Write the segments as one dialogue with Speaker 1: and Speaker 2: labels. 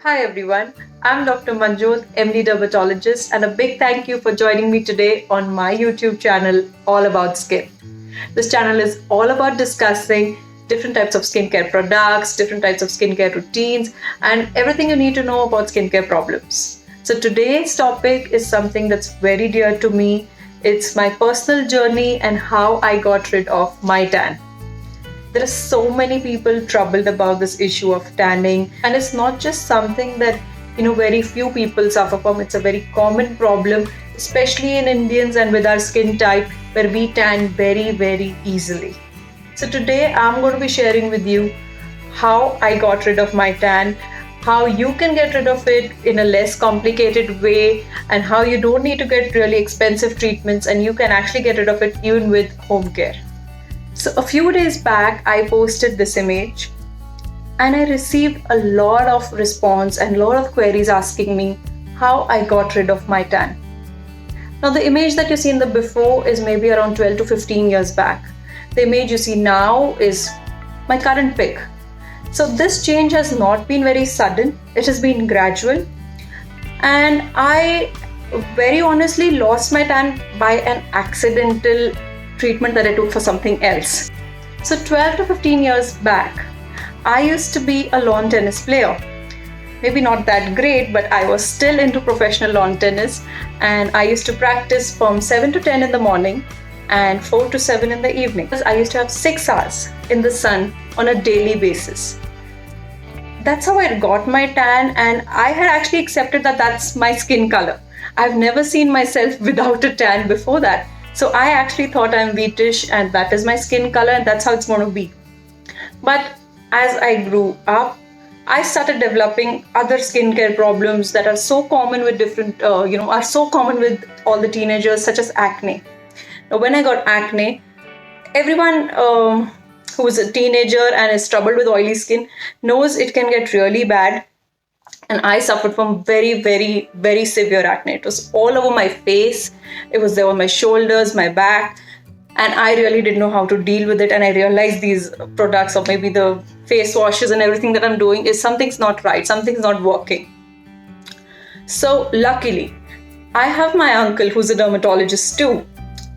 Speaker 1: Hi everyone, I'm Dr. Manjot, MD Dermatologist, and a big thank you for joining me today on my YouTube channel, All About Skin. This channel is all about discussing different types of skincare products, different types of skincare routines, and everything you need to know about skincare problems. So today's topic is something that's very dear to me. It's my personal journey and how I got rid of my tan. There are so many people troubled about this issue of tanning, and it's not just something that very few people suffer from. It's a very common problem, especially in Indians and with our skin type, where we tan very easily. So today I'm going to be sharing with you how I got rid of my tan, how you can get rid of it in a less complicated way, and how you don't need to get really expensive treatments and you can actually get rid of it even with home care. So a few days back, I posted this image and I received a lot of response and a lot of queries asking me how I got rid of my tan. Now the image that you see in the before is maybe around 12 to 15 years back. The image you see now is my current pic. So this change has not been very sudden, it has been gradual, and I very honestly lost my tan by an accidental treatment that I took for something else. So 12 to 15 years back, I used to be a lawn tennis player. Maybe not that great, but I was still into professional lawn tennis, and I used to practice from 7 to 10 in the morning and 4 to 7 in the evening. I used to have 6 hours in the sun on a daily basis. That's how I got my tan, and I had actually accepted that that's my skin color. I've never seen myself without a tan before that. So I actually thought I'm wheatish and that is my skin color and that's how it's going to be. But as I grew up, I started developing other skincare problems that are so common with are so common with all the teenagers, such as acne. Now, when I got acne, everyone who is a teenager and is troubled with oily skin knows it can get really bad. And I suffered from very severe acne. It was all over my face. It was there on my shoulders, my back. And I really didn't know how to deal with it. And I realized these products or maybe the face washes and everything that I'm doing is something's not right. Something's not working. So luckily, I have my uncle who's a dermatologist too.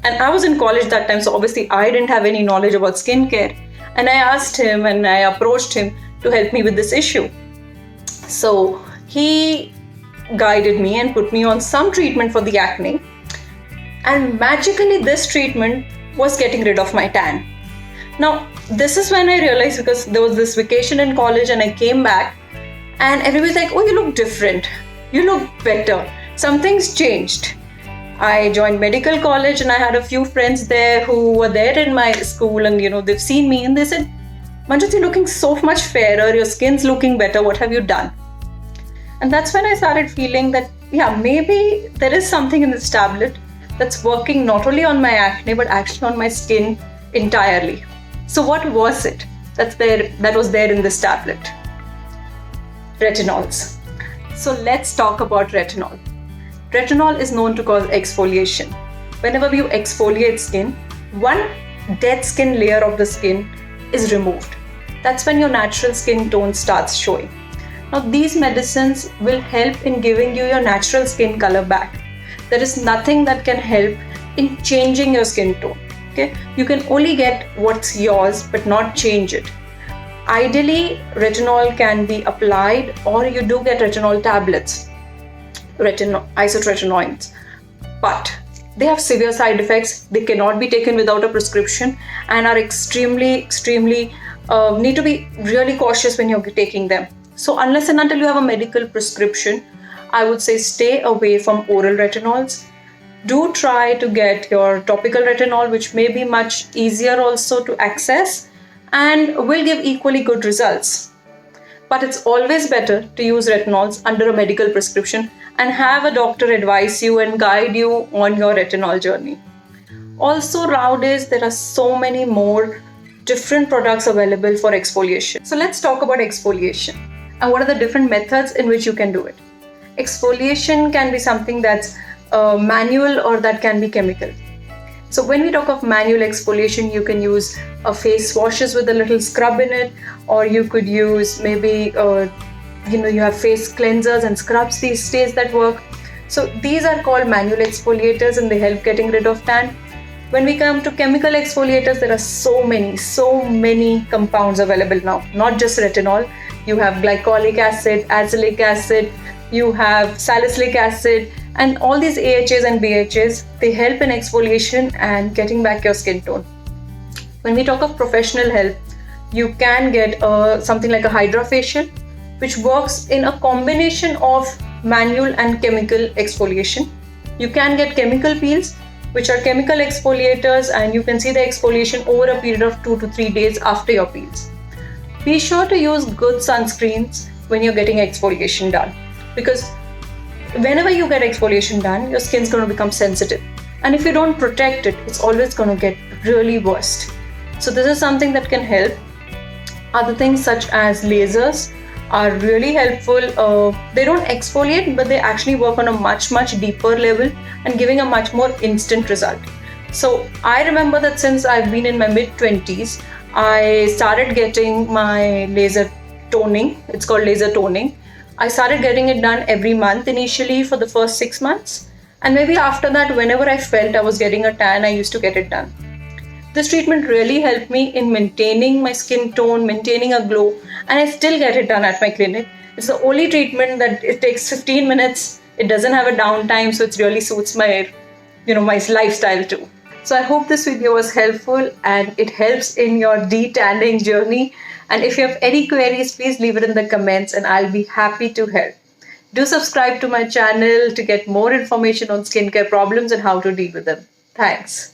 Speaker 1: And I was in college that time. So obviously I didn't have any knowledge about skincare. And I asked him and I approached him to help me with this issue. So he guided me and put me on some treatment for the acne, and magically this treatment was getting rid of my tan. Now this is when I realized, because there was this vacation in college and I came back and everybody's like, oh, you look different, you look better, something's changed. I joined medical college and I had a few friends there who were there in my school, and they've seen me and they said, Manjot, you're looking so much fairer, your skin's looking better, what have you done? And that's when I started feeling that, maybe there is something in this tablet that's working not only on my acne, but actually on my skin entirely. So what was it that was there in this tablet? Retinols. So let's talk about retinol. Retinol is known to cause exfoliation. Whenever you exfoliate skin, one dead skin layer of the skin is removed. That's when your natural skin tone starts showing. Now these medicines will help in giving you your natural skin color back. There is nothing that can help in changing your skin tone. Okay? You can only get what's yours but not change it. Ideally, retinol can be applied, or you do get retinol tablets, isotretinoins. But they have severe side effects. They cannot be taken without a prescription and are extremely need to be really cautious when you're taking them. So unless and until you have a medical prescription, I would say stay away from oral retinols. Do try to get your topical retinol, which may be much easier also to access and will give equally good results. But it's always better to use retinols under a medical prescription and have a doctor advise you and guide you on your retinol journey. Also, nowadays there are so many more different products available for exfoliation. So let's talk about exfoliation and what are the different methods in which you can do it. Exfoliation can be something that's manual or that can be chemical. So when we talk of manual exfoliation, you can use face washes with a little scrub in it, or you could use maybe You have face cleansers and scrubs these days that work. So these are called manual exfoliators and they help getting rid of tan. When we come to chemical exfoliators, there are so many compounds available now, not just retinol. You have glycolic acid, azelaic acid, you have salicylic acid, and all these AHAs and BHAs, they help in exfoliation and getting back your skin tone. When we talk of professional help, you can get something like a hydrofacial, which works in a combination of manual and chemical exfoliation. You can get chemical peels, which are chemical exfoliators, and you can see the exfoliation over a period of 2 to 3 days after your peels. Be sure to use good sunscreens when you're getting exfoliation done, because whenever you get exfoliation done, your skin's going to become sensitive. And if you don't protect it, it's always going to get really worse. So this is something that can help. Other things such as lasers are really helpful. They don't exfoliate, but they actually work on a much deeper level and giving a much more instant result. So I remember that since I've been in my mid-20s, I started getting my laser toning. It's called laser toning. I started getting it done every month initially for the first 6 months. And maybe after that, whenever I felt I was getting a tan, I used to get it done. This treatment really helped me in maintaining my skin tone, maintaining a glow, and I still get it done at my clinic. It's the only treatment that it takes 15 minutes. It doesn't have a downtime, so it really suits my lifestyle too. So I hope this video was helpful and it helps in your detanning journey. And if you have any queries, please leave it in the comments and I'll be happy to help. Do subscribe to my channel to get more information on skincare problems and how to deal with them. Thanks.